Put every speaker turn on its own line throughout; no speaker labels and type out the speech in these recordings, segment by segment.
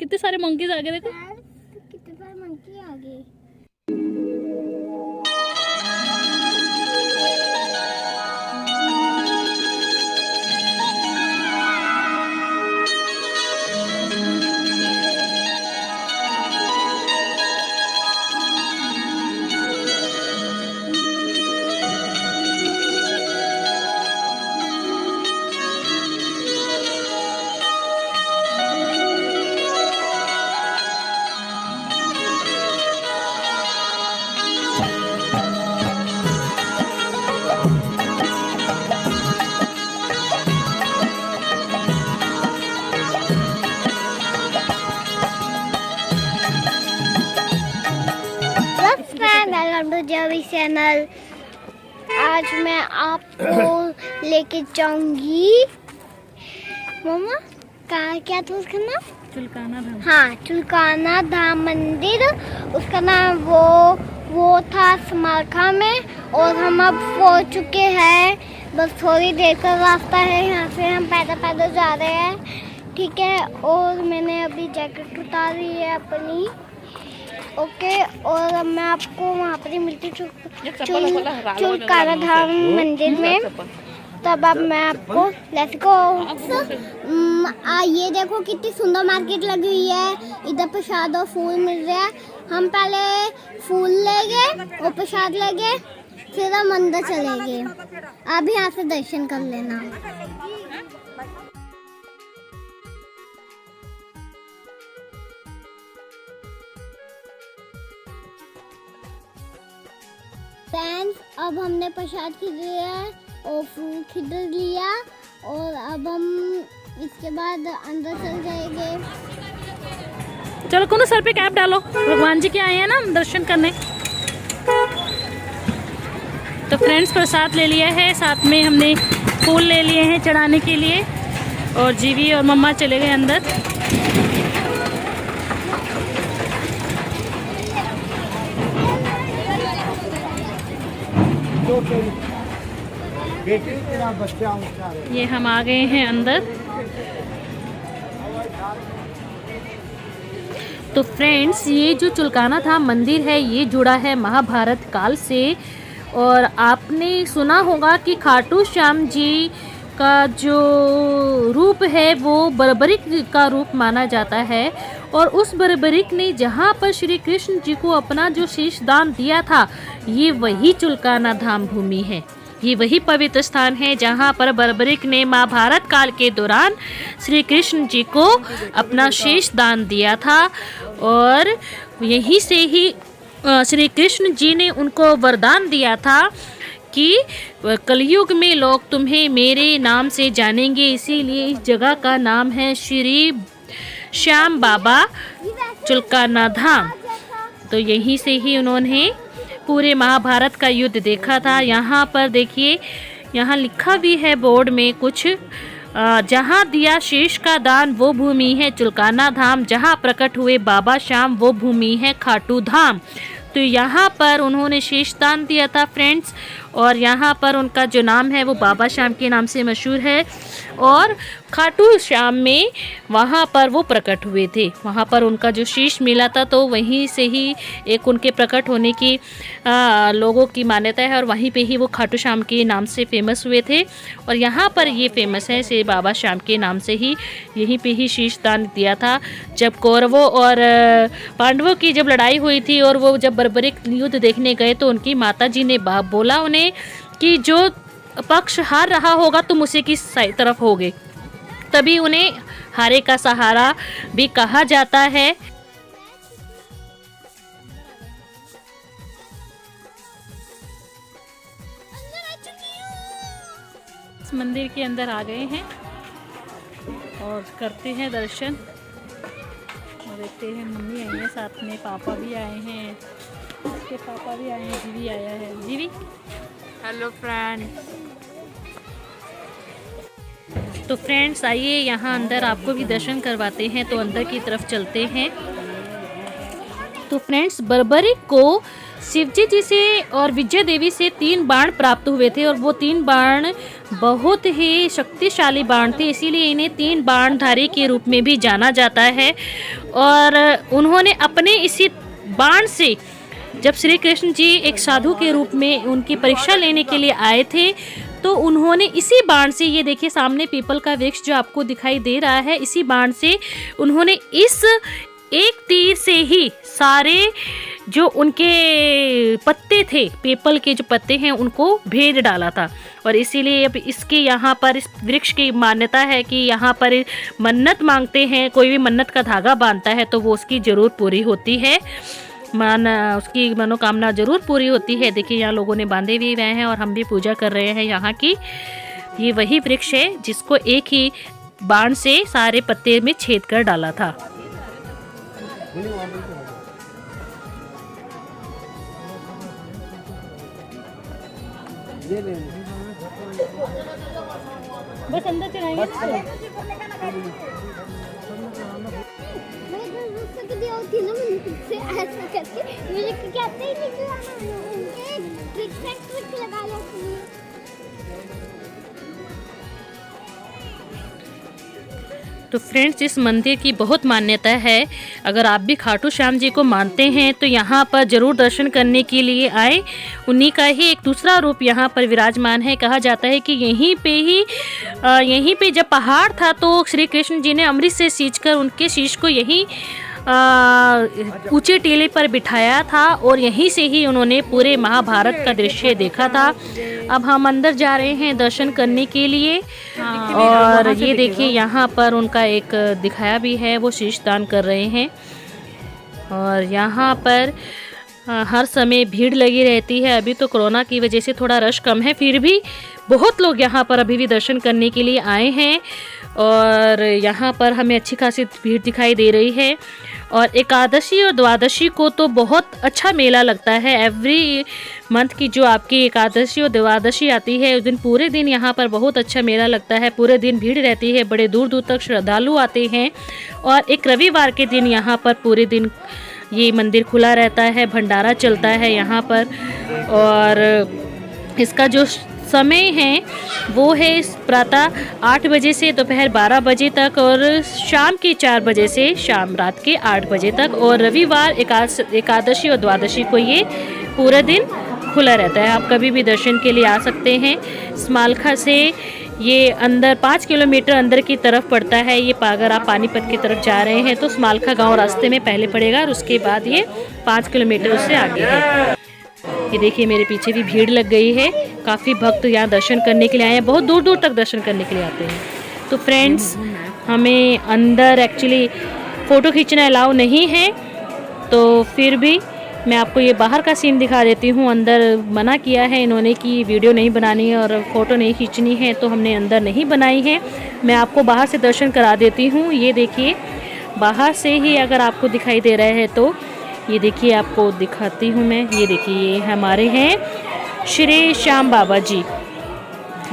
कितने सारे मंकीज आ गए देखो।
कितने सारे मंकी आ गए। वेलकम टू जवी चैनल। आज मैं आपको लेके जाऊंगी मम्मा क्या था उसका नाम?
चुलकाना धाम।
हाँ, चुलकाना धाम मंदिर। उसका नाम वो था समारखा में, और हम अब पहुंच चुके हैं। बस थोड़ी देर का रास्ता है, यहाँ से हम पैदल पैदल जा रहे हैं। ठीक है, और मैंने अभी जैकेट उतारी है अपनी। ओके, और अब मैं आपको वहाँ पर ही मिलती चुलकाना धाम मंदिर में। तब अब मैं आपको लेट्स गो। ये देखो कितनी सुंदर मार्केट लगी हुई है। इधर प्रसाद और फूल मिल रहे हैं। हम पहले फूल लेंगे और प्रसाद लेंगे, फिर हम अंदर चलेंगे। आप भी यहाँ से दर्शन कर लेना। फ्रेंड्स, अब हमने प्रसाद खरीद लिया है और फूल खरीद लिया, और अब हम इसके बाद अंदर चल जाएंगे।
चलो कोनो सर पे कैप डालो, भगवान जी के आए हैं ना दर्शन करने। तो फ्रेंड्स, प्रसाद ले लिया है, साथ में हमने फूल ले लिए हैं चढ़ाने के लिए, और जीवी और मम्मा चले गए अंदर। ये हम आ गए हैं अंदर। तो फ्रेंड्स, ये जो चुलकाना धाम मंदिर है ये जुड़ा है महाभारत काल से। और आपने सुना होगा कि खाटू श्याम जी का जो रूप है वो बर्बरिक का रूप माना जाता है। और उस बर्बरिक ने जहाँ पर श्री कृष्ण जी को अपना जो शीश दान दिया था, ये वही चुलकाना धाम भूमि है। ये वही पवित्र स्थान है जहाँ पर बर्बरिक ने महाभारत काल के दौरान श्री कृष्ण जी को अपना शीश दान दिया था। और यहीं से ही श्री कृष्ण जी ने उनको वरदान दिया था कि कलयुग में लोग तुम्हें मेरे नाम से जानेंगे, इसीलिए इस जगह का नाम है श्री श्याम बाबा चुलकाना धाम। तो यहीं से ही उन्होंने पूरे महाभारत का युद्ध देखा था। यहाँ पर देखिए, यहाँ लिखा भी है बोर्ड में कुछ, जहाँ दिया शीश का दान वो भूमि है चुलकाना धाम, जहाँ प्रकट हुए बाबा श्याम वो भूमि है खाटू धाम। तो यहाँ पर उन्होंने शीश दान दिया था फ्रेंड्स, और यहाँ पर उनका जो नाम है वो बाबा श्याम के नाम से मशहूर है। और खाटू श्याम में वहाँ पर वो प्रकट हुए थे, वहाँ पर उनका जो शीश मिला था, तो वहीं से ही एक उनके प्रकट होने की लोगों की मान्यता है, और वहीं पे ही वो खाटू श्याम के नाम से फेमस हुए थे। और यहाँ पर ये फेमस है से बाबा श्याम के नाम से ही, यहीं पे ही शीश दान दिया था। जब कौरवों और पांडवों की जब लड़ाई हुई थी और वो जब बर्बरिक युद्ध देखने गए, तो उनकी माता जी ने बोला उन्हें कि जो पक्ष हार रहा होगा तुम उसी की तरफ होगे, तभी उन्हें हारे का सहारा भी कहा जाता है। इस मंदिर के अंदर आ गए हैं और करते हैं दर्शन। और देखते हैं, मम्मी आई है साथ में, पापा भी आए हैं, उसके पापा भी आए हैं, जीवी आया है। जीवी, हेलो फ्रेंड। तो फ्रेंड्स, आइए यहाँ अंदर आपको भी दर्शन करवाते हैं। तो अंदर की तरफ चलते हैं। तो फ्रेंड्स, बर्बरिक को शिवजी जी से और विजय देवी से 3 बाण प्राप्त हुए थे और वो 3 बाण बहुत ही शक्तिशाली बाण थे, इसीलिए इन्हें 3 बाणधारी के रूप में भी जाना जाता है। और उन्होंने अपने इसी बाण से, जब श्री कृष्ण जी एक साधु के रूप में उनकी परीक्षा लेने के लिए आए थे, तो उन्होंने इसी बाण से, ये देखिए सामने पीपल का वृक्ष जो आपको दिखाई दे रहा है, इसी बाण से उन्होंने इस एक तीर से ही सारे जो उनके पत्ते थे, पीपल के जो पत्ते हैं, उनको भेद डाला था। और इसीलिए अब इसके यहाँ पर इस वृक्ष की मान्यता है कि यहाँ पर मन्नत मांगते हैं, कोई भी मन्नत का धागा बांधता है तो वो उसकी ज़रूर पूरी होती है, उसकी मनोकामना जरूर पूरी होती है। देखिए यहाँ लोगों ने बांधे भी हुए हैं और हम भी पूजा कर रहे हैं यहाँ की। ये वही वृक्ष है जिसको एक ही बाण से सारे पत्ते में छेद कर डाला था। बस अंदर चलाएंगे।
ऐसा करके मुझे कहते ही नहीं लगा लेती है।
तो फ्रेंड्स, इस मंदिर की बहुत मान्यता है। अगर आप भी खाटू श्याम जी को मानते हैं तो यहाँ पर ज़रूर दर्शन करने के लिए आए। उन्हीं का ही एक दूसरा रूप यहाँ पर विराजमान है। कहा जाता है कि यहीं पे जब पहाड़ था तो श्री कृष्ण जी ने अमृत से सींचकर उनके शीश को यहीं ऊंचे टीले पर बिठाया था और यहीं से ही उन्होंने पूरे महाभारत का दृश्य देखा था। अब हम अंदर जा रहे हैं दर्शन करने के लिए। और ये देखिए यहाँ पर उनका एक दिखाया भी है, वो शीश दान कर रहे हैं। और यहाँ पर हर समय भीड़ लगी रहती है। अभी तो कोरोना की वजह से थोड़ा रश कम है, फिर भी बहुत लोग यहाँ पर अभी भी दर्शन करने के लिए आए हैं। और यहाँ पर हमें अच्छी खासी भीड़ दिखाई दे रही है। और एकादशी और द्वादशी को तो बहुत अच्छा मेला लगता है। एवरी मंथ की जो आपकी एकादशी और द्वादशी आती है, उस दिन पूरे दिन यहाँ पर बहुत अच्छा मेला लगता है। पूरे दिन भीड़ रहती है, बड़े दूर दूर तक श्रद्धालु आते हैं। और एक रविवार के दिन यहाँ पर पूरे दिन ये मंदिर खुला रहता है, भंडारा चलता है यहाँ पर। और इसका जो समय है वो है प्रातः 8 बजे से दोपहर 12 बजे तक और शाम के 4 बजे से रात के 8 बजे तक। और रविवार एकादशी और द्वादशी को ये पूरा दिन खुला रहता है। आप कभी भी दर्शन के लिए आ सकते हैं। स्मालखा से ये अंदर 5 किलोमीटर अंदर की तरफ पड़ता है। ये अगर आप पानीपत की तरफ जा रहे हैं तो स्मालखा गांव रास्ते में पहले पड़ेगा और उसके बाद ये 5 किलोमीटर उससे आगे है। ये देखिए मेरे पीछे भी भीड़ लग गई है। काफ़ी भक्त यहाँ दर्शन करने के लिए आए हैं, बहुत दूर दूर तक दर्शन करने के लिए आते हैं। तो फ्रेंड्स, हमें अंदर एक्चुअली फ़ोटो खींचना अलाउ नहीं है, तो फिर भी मैं आपको ये बाहर का सीन दिखा देती हूँ। अंदर मना किया है इन्होंने कि वीडियो नहीं बनानी है और फ़ोटो नहीं खींचनी है, तो हमने अंदर नहीं बनाई है। मैं आपको बाहर से दर्शन करा देती हूँ। ये देखिए बाहर से ही अगर आपको दिखाई दे रहा है तो ये देखिए आपको दिखाती हूँ मैं। ये देखिए ये हमारे हैं श्री श्याम बाबा जी,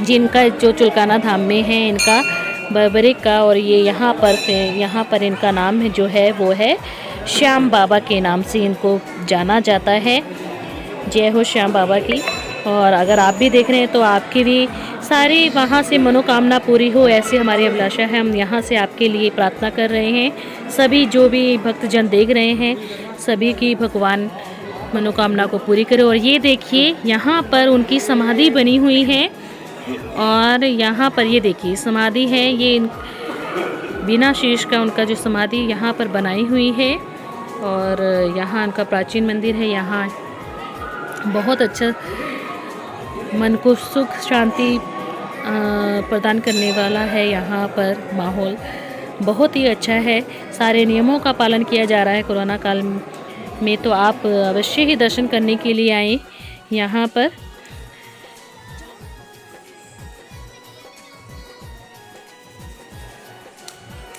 जिनका जो चुलकाना धाम में है, इनका बर्बरिक का। और ये यहाँ पर इनका नाम है जो है वो है श्याम बाबा के नाम से इनको जाना जाता है। जय हो श्याम बाबा की। और अगर आप भी देख रहे हैं तो आपकी भी सारी वहाँ से मनोकामना पूरी हो, ऐसे हमारी अभिलाषा है। हम यहाँ से आपके लिए प्रार्थना कर रहे हैं। सभी जो भी भक्तजन देख रहे हैं, सभी की भगवान मनोकामना को पूरी करे। और ये देखिए यहाँ पर उनकी समाधि बनी हुई है। और यहाँ पर ये देखिए समाधि है, ये बिना शीश का उनका जो समाधि यहाँ पर बनाई हुई है। और यहाँ उनका प्राचीन मंदिर है। यहाँ बहुत अच्छा मन को सुख शांति प्रदान करने वाला है। यहाँ पर माहौल बहुत ही अच्छा है। सारे नियमों का पालन किया जा रहा है कोरोना काल में। तो आप अवश्य ही दर्शन करने के लिए आएँ यहाँ पर।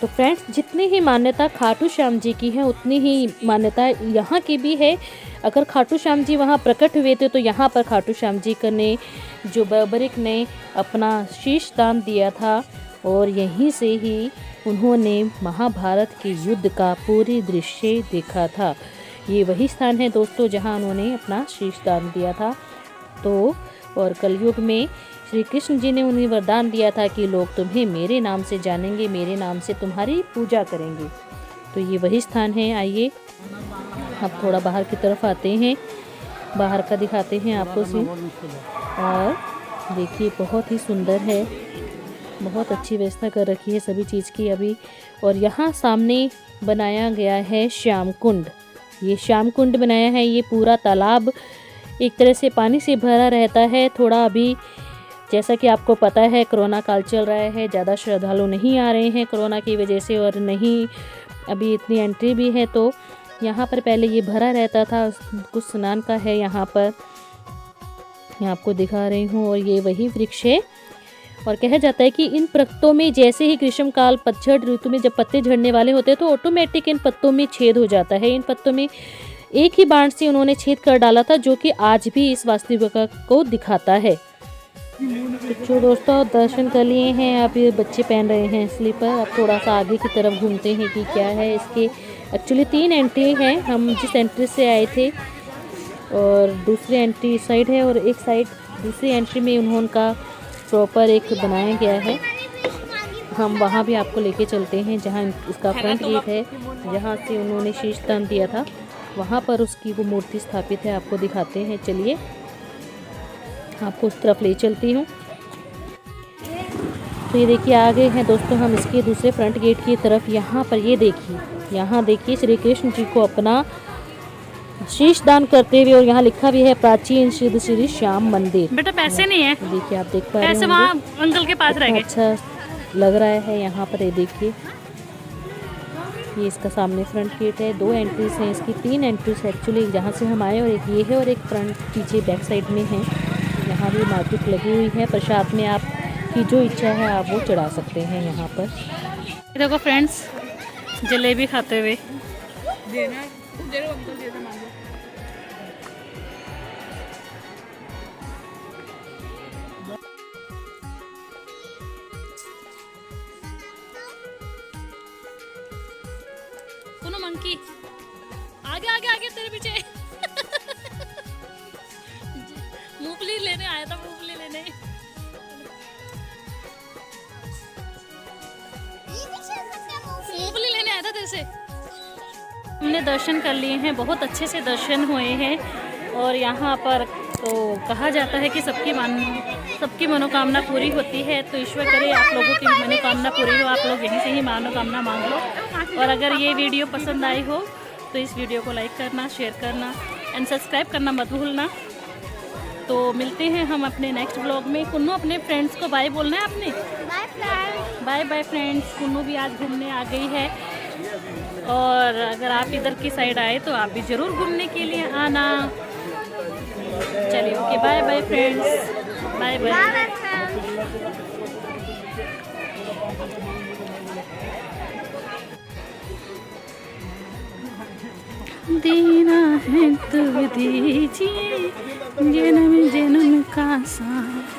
तो फ्रेंड्स, जितनी ही मान्यता खाटू श्याम जी की है उतनी ही मान्यता यहाँ की भी है। अगर खाटू श्याम जी वहाँ प्रकट हुए थे तो यहाँ पर खाटू श्याम जी ने जो बर्बरिक ने अपना शीश दान दिया था और यहीं से ही उन्होंने महाभारत के युद्ध का पूरी दृश्य देखा था। ये वही स्थान है दोस्तों जहाँ उन्होंने अपना शीश दान दिया था। तो और कलयुग में श्री कृष्ण जी ने उन्हें वरदान दिया था कि लोग तुम्हें मेरे नाम से जानेंगे, मेरे नाम से तुम्हारी पूजा करेंगे। तो ये वही स्थान है। आइए अब थोड़ा बाहर की तरफ आते हैं, बाहर का दिखाते हैं आपको सीन। और देखिए बहुत ही सुंदर है, बहुत अच्छी व्यवस्था कर रखी है सभी चीज़ की अभी। और यहाँ सामने बनाया गया है श्याम कुंड। ये श्याम कुंड बनाया है। ये पूरा तालाब एक तरह से पानी से भरा रहता है। थोड़ा अभी जैसा कि आपको पता है कोरोना काल चल रहा है, ज़्यादा श्रद्धालु नहीं आ रहे हैं कोरोना की वजह से, और नहीं अभी इतनी एंट्री भी है। तो यहाँ पर पहले ये भरा रहता था। कुछ स्नान का है यहाँ पर, मैं आपको दिखा रही हूँ। और ये वही वृक्ष है। और कहा जाता है कि इन पत्तों में जैसे ही ग्रीष्म काल पतझड़ ऋतु में जब पत्ते झड़ने वाले होते हैं तो ऑटोमेटिक इन पत्तों में छेद हो जाता है। इन पत्तों में एक ही बाण से उन्होंने छेद कर डाला था, जो कि आज भी इस वास्तविकता को दिखाता है। तो दोस्तों दर्शन कर लिए हैं। अब ये बच्चे पहन रहे हैं स्लीपर। अब थोड़ा सा आगे की तरफ घूमते हैं कि क्या है इसके। एक्चुअली 3 एंट्री हैं। हम जिस एंट्री से आए थे और दूसरी एंट्री इस साइड है, और एक साइड दूसरी एंट्री में उनका प्रॉपर एक बनाया गया है। हम वहाँ भी आपको लेके चलते हैं जहाँ इसका फ्रंट गेट है, जहाँ से उन्होंने शीश दान दिया था। वहाँ पर उसकी वो मूर्ति स्थापित है, आपको दिखाते हैं। चलिए आपको उस तरफ ले चलती हूँ। तो ये देखिए आ गए हैं दोस्तों हम इसके दूसरे फ्रंट गेट की तरफ। यहाँ पर ये देखिए, यहाँ देखिए श्री कृष्ण जी को अपना शीश दान करते हुए, और यहाँ लिखा भी है प्राचीन सिद्ध श्री श्याम मंदिर।
बेटा पैसे नहीं है,
देखिए आप देख पा रहे हैं,
वहाँ अंकल के पास रह गए।
अच्छा लग रहा है यहाँ पर। ये देखिए ये इसका सामने फ्रंट गेट है। 2 एंट्रीज हैं इसकी, 3 एंट्रीज एक्चुअली, जहाँ से हम आए और एक ये है और एक फ्रंट पीछे बैक साइड में है। यहाँ भी मार्केट लगी हुई है। प्रसाद में आपकी जो इच्छा है आप वो चढ़ा सकते हैं यहाँ पर।
देखो फ्रेंड्स जलेबी खाते हुए। कोनो मंकी आगे आगे आगे तेरे पीछे। मूंगफली लेने आया था, मूंगफली लेने। मूंगफली लेने आया था तेरे से। हमने दर्शन कर लिए हैं, बहुत अच्छे से दर्शन हुए हैं। और यहाँ पर तो कहा जाता है कि सबकी मनोकामना पूरी होती है। तो ईश्वर करे आप लोगों की भी मनोकामना पूरी हो, आप लोग यहीं से ही मनोकामना मांग लो। और अगर ये वीडियो पसंद आई हो तो इस वीडियो को लाइक करना, शेयर करना एंड सब्सक्राइब करना मत भूलना। तो मिलते हैं हम अपने नेक्स्ट व्लॉग में। कुन्नू अपने फ्रेंड्स को बाय बोलना है आपने। Bye bye friends. कुन्नू भी आज घूमने आ गई है, और अगर आप इधर की साइड आए तो आप भी ज़रूर घूमने के लिए आना। चलिए okay, bye bye friends, bye bye. देना है तो दीजिए, जन्म जन्म का साथ।